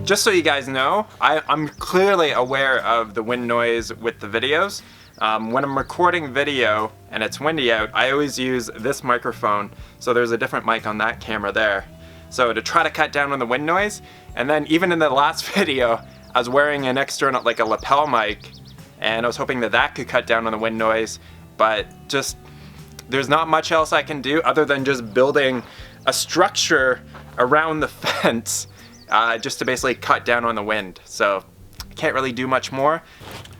Just so you guys know, I'm clearly aware of the wind noise with the videos. When I'm recording video and it's windy out, I always use this microphone, so there's a different mic on that camera there. So to try to cut down on the wind noise, and then even in the last video, I was wearing an external, like a lapel mic, and I was hoping that that could cut down on the wind noise, but just, there's not much else I can do other than just building a structure around the fence just to basically cut down on the wind. So I can't really do much more.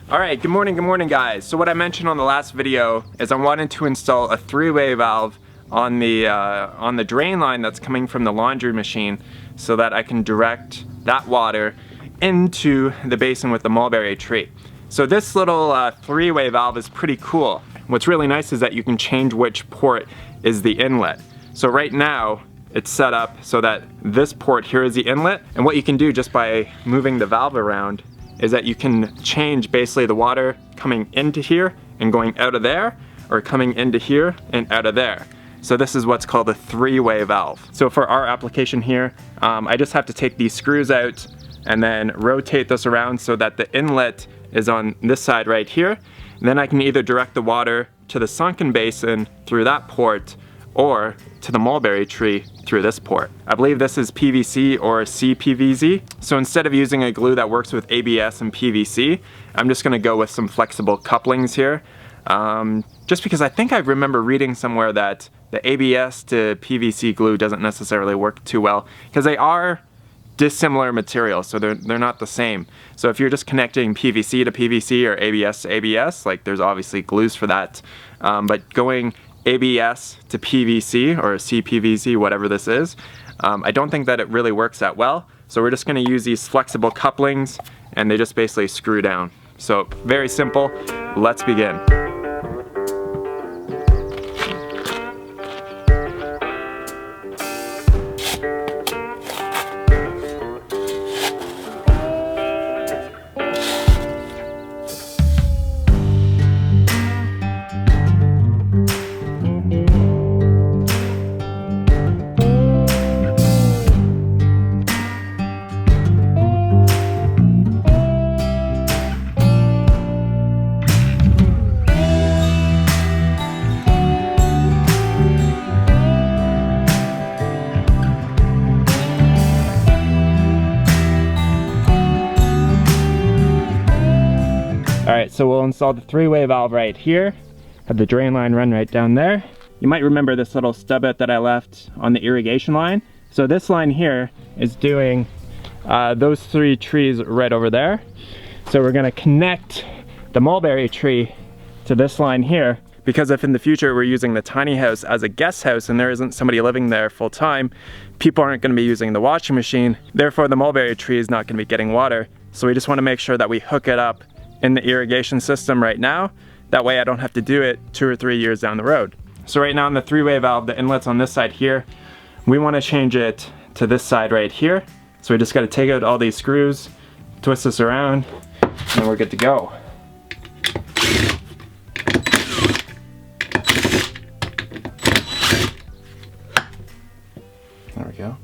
Alright, good morning guys. So what I mentioned on the last video is I wanted to install a three-way valve on the drain line that's coming from the laundry machine so that I can direct that water into the basin with the mulberry tree. So this little three-way valve is pretty cool. What's really nice is that you can change which port is the inlet. So right now it's set up so that this port here is the inlet, and what you can do just by moving the valve around is that you can change basically the water coming into here and going out of there, or coming into here and out of there. So this is what's called a three-way valve. So for our application here, I just have to take these screws out and then rotate this around so that the inlet is on this side right here. And then I can either direct the water to the sunken basin through that port or to the mulberry tree through this port. I believe this is PVC or CPVC. So instead of using a glue that works with ABS and PVC, I'm just gonna go with some flexible couplings here. Just because I think I remember reading somewhere that the ABS to PVC glue doesn't necessarily work too well because they are dissimilar materials, so they're not the same. So if you're just connecting PVC to PVC or ABS to ABS, like there's obviously glues for that. But going ABS to PVC or CPVC, whatever this is, I don't think that it really works that well. So we're just gonna use these flexible couplings and they just basically screw down. So very simple, let's begin. Alright, so we'll install the three-way valve right here, have the drain line run right down there. You might remember this little stub out that I left on the irrigation line. So this line here is doing those three trees right over there. So we're gonna connect the mulberry tree to this line here, because if in the future we're using the tiny house as a guest house and there isn't somebody living there full time, people aren't gonna be using the washing machine, therefore the mulberry tree is not gonna be getting water. So we just wanna make sure that we hook it up in the irrigation system right now. That way I don't have to do it 2 or 3 years down the road. So right now on the three-way valve, the inlet's on this side here. We want to change it to this side right here. So we just got to take out all these screws, twist this around, and we're good to go. There we go.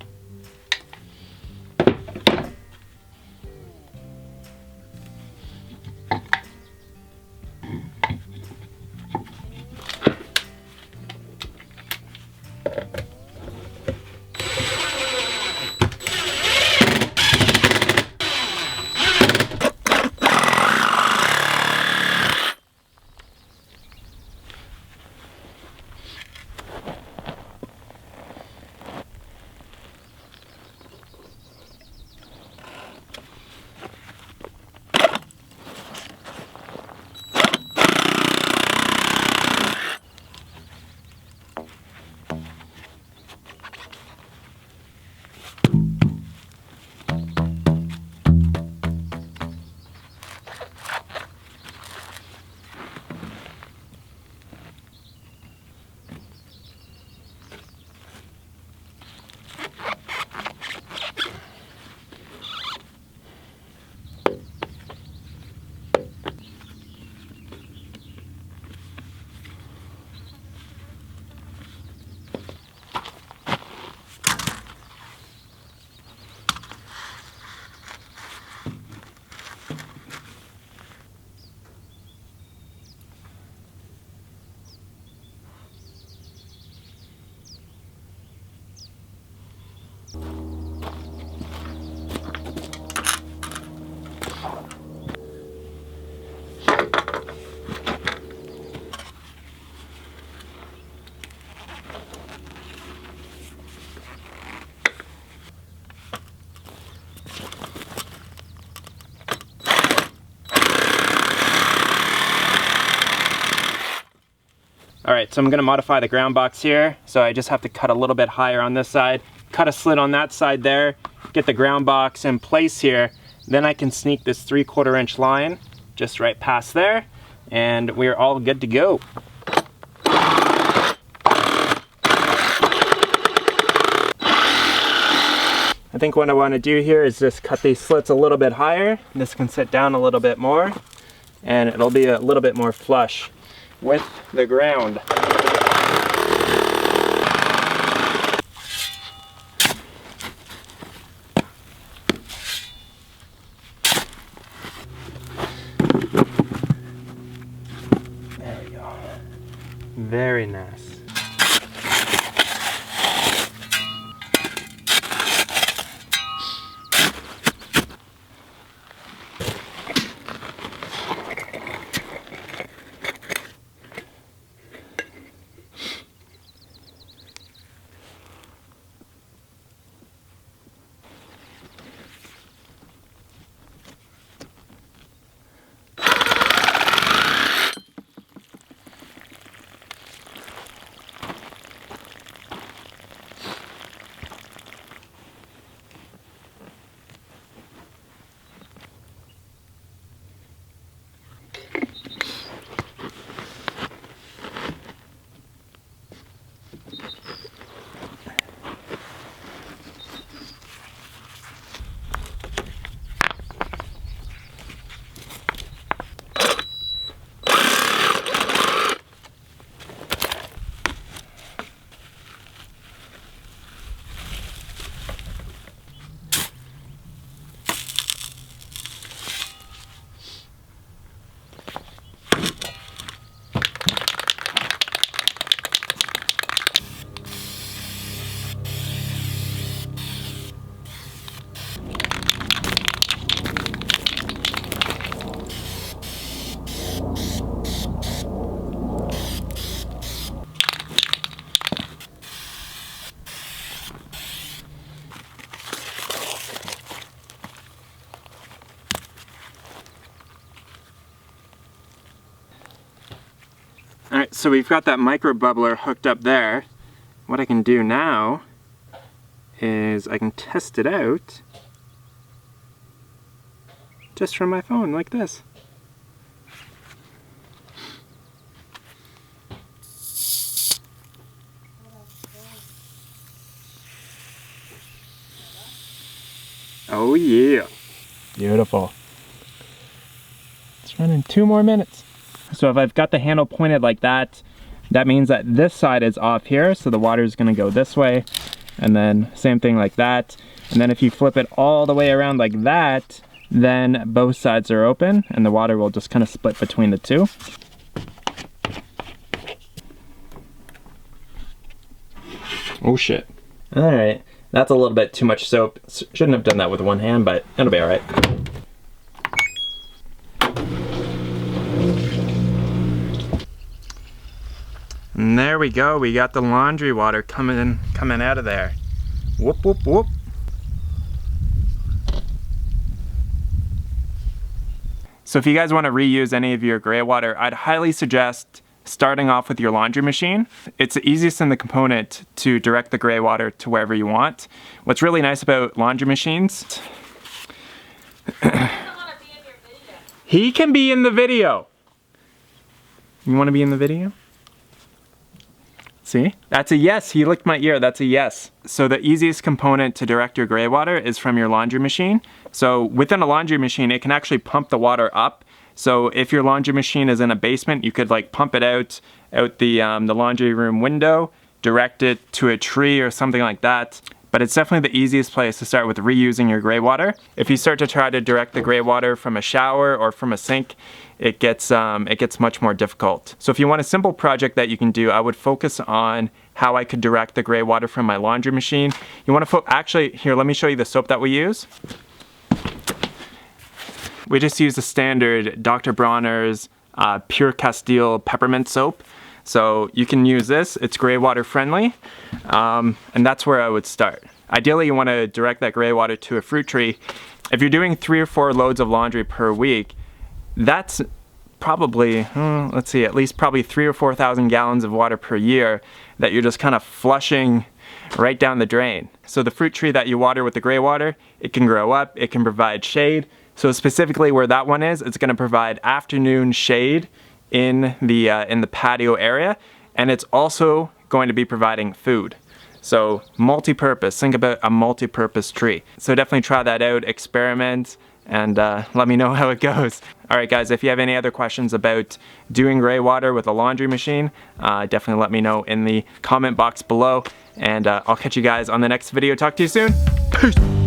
Alright, so I'm gonna modify the ground box here. So I just have to cut a little bit higher on this side, cut a slit on that side there, get the ground box in place here. Then I can sneak this 3/4 inch line just right past there, and we're all good to go. I think what I want to do here is just cut these slits a little bit higher. This can sit down a little bit more, and it'll be a little bit more flush with the ground. There we go. Very nice. Alright, so we've got that micro bubbler hooked up there. What I can do now is I can test it out just from my phone like this. Oh yeah. Beautiful. It's running 2 more minutes. So if I've got the handle pointed like that, that means that this side is off here, so the water is gonna go this way, and then same thing like that. And then if you flip it all the way around like that, then both sides are open, and the water will just kind of split between the two. Oh shit. All right, that's a little bit too much soap. Shouldn't have done that with one hand, but it'll be all right. And there we go, we got the laundry water coming out of there. Whoop, whoop, whoop. So if you guys want to reuse any of your Greywater, I'd highly suggest starting off with your laundry machine. It's the easiest in the component to direct the Greywater to wherever you want. What's really nice about laundry machines... He can be in the video. You want to be in the video? See? That's a yes. He licked my ear. That's a yes. So the easiest component to direct your Greywater is from your laundry machine. So within a laundry machine, it can actually pump the water up. So if your laundry machine is in a basement, you could like pump it out the laundry room window, direct it to a tree or something like that. But it's definitely the easiest place to start with reusing your Greywater. If you start to try to direct the Greywater from a shower or from a sink, it gets much more difficult. So if you want a simple project that you can do, I would focus on how I could direct the Greywater from my laundry machine. You want to actually, here, let me show you the soap that we use. We just use the standard Dr. Bronner's Pure Castile peppermint soap. So you can use this, it's Greywater friendly, and that's where I would start. Ideally, you want to direct that Greywater to a fruit tree. If you're doing 3 or 4 loads of laundry per week, that's probably, let's see, at least probably 3,000 or 4,000 gallons of water per year that you're just kind of flushing right down the drain. So the fruit tree that you water with the Greywater, it can grow up, it can provide shade. So specifically where that one is, it's going to provide afternoon shade in the patio area, and it's also going to be providing food. So multi-purpose, think about a multi-purpose tree. So definitely try that out, experiment, and let me know how it goes. Alright guys, if you have any other questions about doing Greywater with a laundry machine, definitely let me know in the comment box below, and I'll catch you guys on the next video. Talk to you soon. Peace!